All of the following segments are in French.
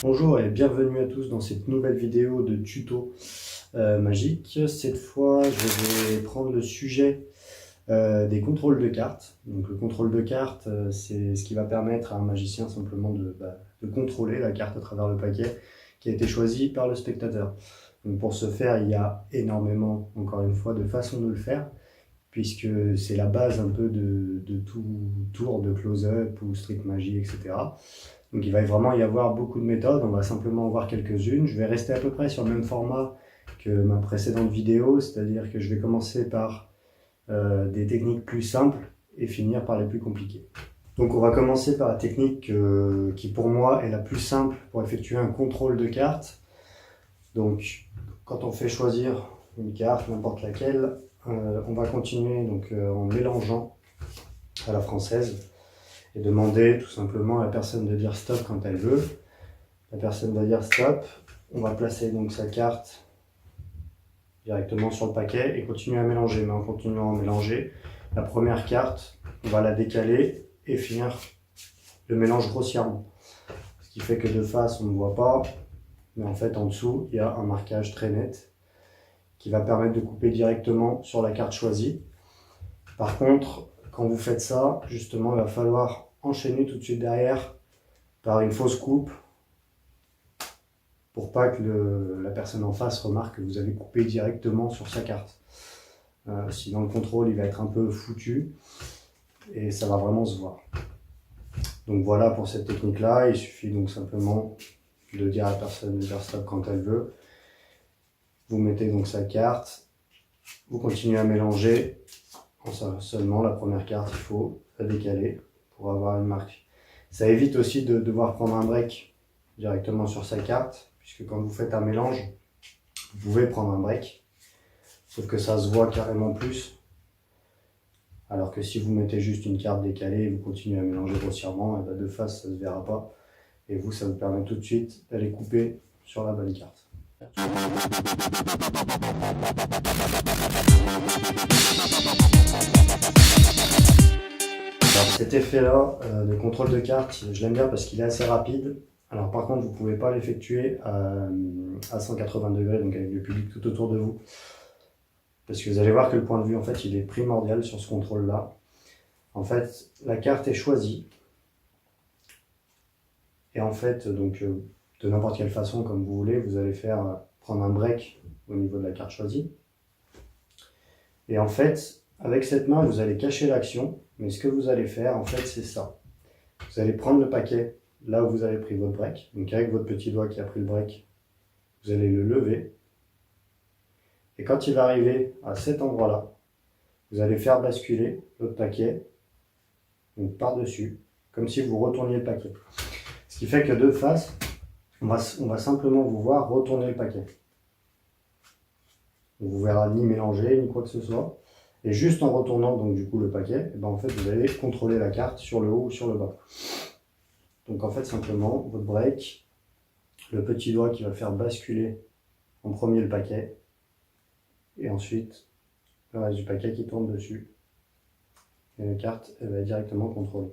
Bonjour et bienvenue à tous dans cette nouvelle vidéo de tuto magique. Cette fois, je vais prendre le sujet des contrôles de cartes. Donc le contrôle de cartes, c'est ce qui va permettre à un magicien simplement de contrôler la carte à travers le paquet qui a été choisi par le spectateur. Donc pour ce faire, il y a énormément, encore une fois, de façons de le faire, puisque c'est la base un peu de tout tour de close-up ou street magie, etc. Donc il va vraiment y avoir beaucoup de méthodes, on va simplement en voir quelques-unes. Je vais rester à peu près sur le même format que ma précédente vidéo, c'est-à-dire que je vais commencer par des techniques plus simples et finir par les plus compliquées. Donc on va commencer par la technique qui pour moi est la plus simple pour effectuer un contrôle de carte. Donc quand on fait choisir une carte, n'importe laquelle, on va continuer donc, en mélangeant à la française et demander tout simplement à la personne de dire stop quand elle veut. La personne va dire stop, on va placer donc sa carte directement sur le paquet et continuer à mélanger. Mais en continuant à mélanger, la première carte, on va la décaler et finir le mélange grossièrement. Ce qui fait que de face on ne voit pas, mais en fait en dessous il y a un marquage très net qui va permettre de couper directement sur la carte choisie. Par contre, quand vous faites ça, justement, il va falloir enchaîner tout de suite derrière par une fausse coupe pour pas que la personne en face remarque que vous avez coupé directement sur sa carte. Sinon, le contrôle il va être un peu foutu et ça va vraiment se voir. Donc voilà pour cette technique-là, il suffit donc simplement de dire à la personne de dire stop quand elle veut. Vous mettez donc sa carte, vous continuez à mélanger. Seulement la première carte, il faut la décaler pour avoir une marque. Ça évite aussi de devoir prendre un break directement sur sa carte, puisque quand vous faites un mélange, vous pouvez prendre un break, sauf que ça se voit carrément plus. Alors que si vous mettez juste une carte décalée et vous continuez à mélanger grossièrement, et de face ça ne se verra pas. Et vous, ça vous permet tout de suite d'aller couper sur la bonne carte. Alors cet effet-là de contrôle de carte, je l'aime bien parce qu'il est assez rapide. Alors par contre, vous ne pouvez pas l'effectuer à 180 degrés, donc avec le public tout autour de vous. Parce que vous allez voir que le point de vue, en fait, il est primordial sur ce contrôle-là. En fait, la carte est choisie. Et en fait, donc, de n'importe quelle façon, comme vous voulez, vous allez prendre un break au niveau de la carte choisie. Et en fait, avec cette main, vous allez cacher l'action. Mais ce que vous allez faire, en fait, c'est ça. Vous allez prendre le paquet là où vous avez pris votre break. Donc avec votre petit doigt qui a pris le break, vous allez le lever. Et quand il va arriver à cet endroit-là, vous allez faire basculer votre paquet donc par-dessus, comme si vous retourniez le paquet. Ce qui fait que de face, on va simplement vous voir retourner le paquet. On vous verra ni mélanger, ni quoi que ce soit. Et juste en retournant donc du coup le paquet, en fait vous allez contrôler la carte sur le haut ou sur le bas. Donc en fait simplement votre break, le petit doigt qui va faire basculer en premier le paquet, et ensuite le reste du paquet qui tourne dessus. Et la carte elle va être directement contrôlée.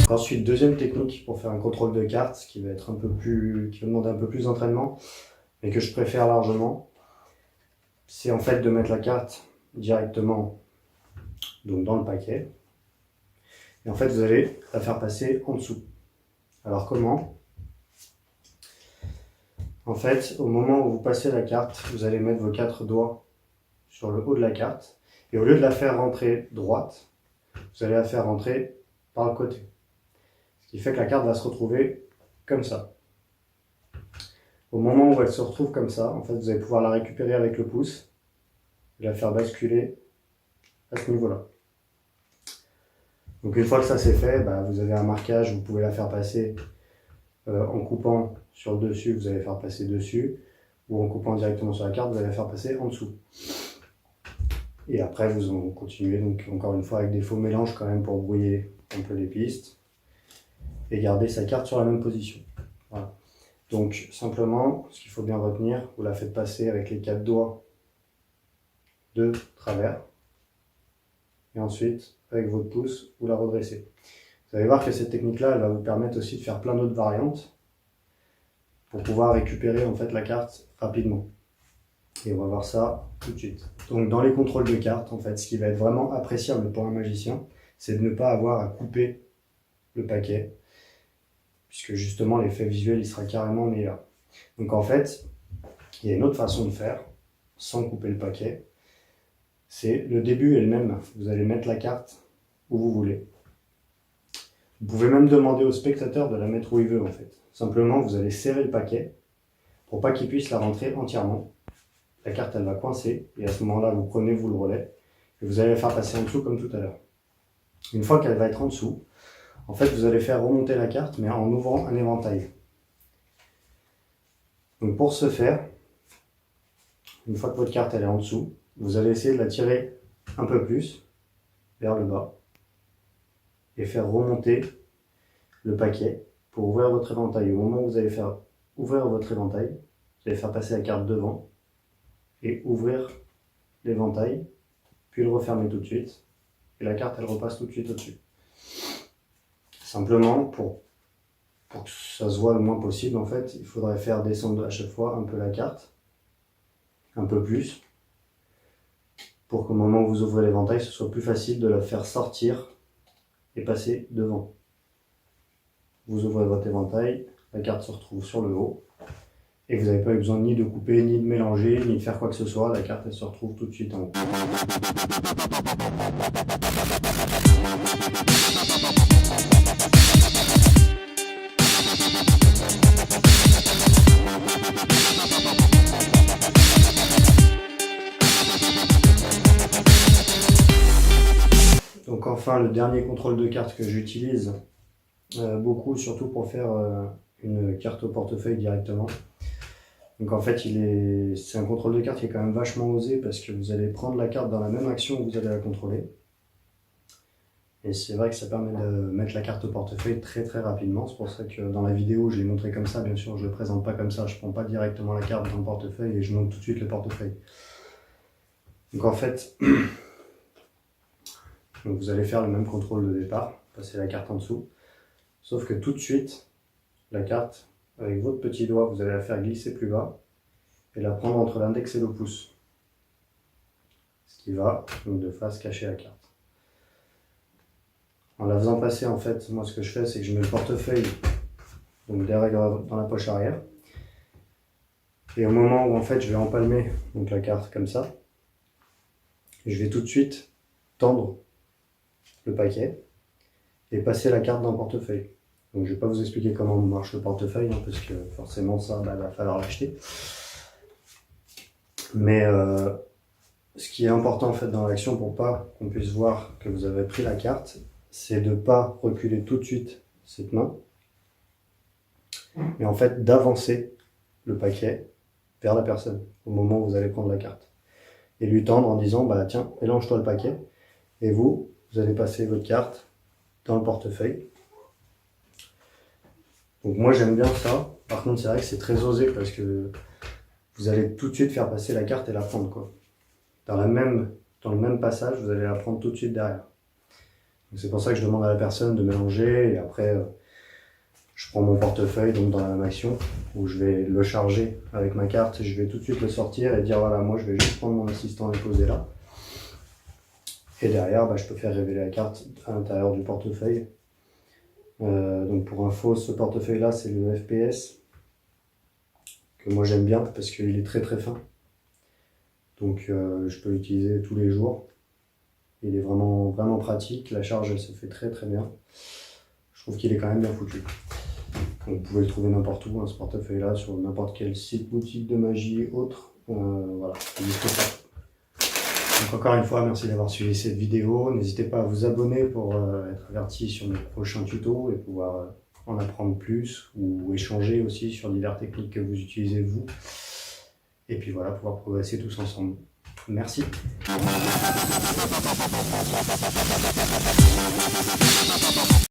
Ensuite, deuxième technique pour faire un contrôle de carte qui va demander un peu plus d'entraînement, mais que je préfère largement, c'est en fait de mettre la carte directement donc dans le paquet. Et en fait, vous allez la faire passer en dessous. Alors comment? En fait, au moment où vous passez la carte, vous allez mettre vos 4 doigts sur le haut de la carte. Et au lieu de la faire rentrer droite, vous allez la faire rentrer par le côté. Ce qui fait que la carte va se retrouver comme ça. Au moment où elle se retrouve comme ça, en fait, vous allez pouvoir la récupérer avec le pouce et la faire basculer à ce niveau-là. Donc une fois que ça c'est fait, vous avez un marquage, vous pouvez la faire passer en coupant sur le dessus, vous allez faire passer dessus, ou en coupant directement sur la carte, vous allez la faire passer en dessous. Et après vous en continuez donc encore une fois avec des faux mélanges quand même pour brouiller un peu les pistes et garder sa carte sur la même position. Voilà. Donc simplement, ce qu'il faut bien retenir, vous la faites passer avec les 4 doigts de travers et ensuite avec votre pouce vous la redressez. Vous allez voir que cette technique-là, elle va vous permettre aussi de faire plein d'autres variantes pour pouvoir récupérer en fait la carte rapidement. Et on va voir ça tout de suite. Donc dans les contrôles de cartes, en fait, ce qui va être vraiment appréciable pour un magicien, c'est de ne pas avoir à couper le paquet, puisque justement l'effet visuel il sera carrément meilleur. Donc en fait, il y a une autre façon de faire, sans couper le paquet. C'est le début est le même. Vous allez mettre la carte où vous voulez. Vous pouvez même demander au spectateur de la mettre où il veut en fait. Simplement, vous allez serrer le paquet pour pas qu'il puisse la rentrer entièrement. La carte, elle va coincer et à ce moment-là, vous prenez vous le relais et vous allez la faire passer en dessous comme tout à l'heure. Une fois qu'elle va être en dessous, en fait, vous allez faire remonter la carte mais en ouvrant un éventail. Donc pour ce faire, une fois que votre carte elle est en dessous, vous allez essayer de la tirer un peu plus vers le bas et faire remonter le paquet pour ouvrir votre éventail. Au moment où vous allez faire ouvrir votre éventail, vous allez faire passer la carte devant et ouvrir l'éventail, puis le refermer tout de suite et la carte elle repasse tout de suite au-dessus. Simplement pour que ça se voit le moins possible, en fait, il faudrait faire descendre à chaque fois un peu la carte, un peu plus, pour qu'au moment où vous ouvrez l'éventail, ce soit plus facile de la faire sortir et passer devant. Vous ouvrez votre éventail, la carte se retrouve sur le haut, et vous n'avez pas eu besoin ni de couper, ni de mélanger, ni de faire quoi que ce soit, la carte elle se retrouve tout de suite en haut. Donc enfin, le dernier contrôle de carte que j'utilise beaucoup, surtout pour faire une carte au portefeuille directement. Donc en fait, c'est un contrôle de carte qui est quand même vachement osé parce que vous allez prendre la carte dans la même action où vous allez la contrôler. Et c'est vrai que ça permet de mettre la carte au portefeuille très très rapidement. C'est pour ça que dans la vidéo, je l'ai montré comme ça. Bien sûr, je ne le présente pas comme ça. Je ne prends pas directement la carte dans le portefeuille et je monte tout de suite le portefeuille. Donc en fait, vous allez faire le même contrôle de départ, passer la carte en dessous. Sauf que tout de suite, la carte, avec votre petit doigt, vous allez la faire glisser plus bas et la prendre entre l'index et le pouce. Ce qui va donc de face cacher la carte. En la faisant passer, en fait, moi ce que je fais, c'est que je mets le portefeuille donc derrière dans la poche arrière. Et au moment où en fait je vais empalmer donc la carte comme ça, je vais tout de suite tendre le paquet et passer la carte dans le portefeuille. Donc je ne vais pas vous expliquer comment marche le portefeuille, hein, parce que forcément ça, il va falloir l'acheter. Mais ce qui est important en fait dans l'action pour pas qu'on puisse voir que vous avez pris la carte, c'est de ne pas reculer tout de suite cette main, mais en fait d'avancer le paquet vers la personne au moment où vous allez prendre la carte. Et lui tendre en disant, tiens, mélange-toi le paquet, et vous allez passer votre carte dans le portefeuille. Donc moi j'aime bien ça, par contre c'est vrai que c'est très osé parce que vous allez tout de suite faire passer la carte et la prendre quoi. Dans le même passage, vous allez la prendre tout de suite derrière. C'est pour ça que je demande à la personne de mélanger et après je prends mon portefeuille donc dans la même action où je vais le charger avec ma carte, je vais tout de suite le sortir et dire voilà, moi je vais juste prendre mon assistant et le poser là. Et derrière, je peux faire révéler la carte à l'intérieur du portefeuille. Donc pour info, ce portefeuille-là, c'est le FPS, que moi j'aime bien parce qu'il est très très fin. Donc je peux l'utiliser tous les jours. Il est vraiment, vraiment pratique, la charge se fait très très bien. Je trouve qu'il est quand même bien foutu. Donc, vous pouvez le trouver n'importe où, hein, ce portefeuille-là, sur n'importe quel site boutique de magie autre. Voilà, n'hésitez pas. Donc encore une fois, merci d'avoir suivi cette vidéo. N'hésitez pas à vous abonner pour être averti sur mes prochains tutos et pouvoir en apprendre plus ou échanger aussi sur diverses techniques que vous utilisez vous. Et puis voilà, pouvoir progresser tous ensemble. Merci.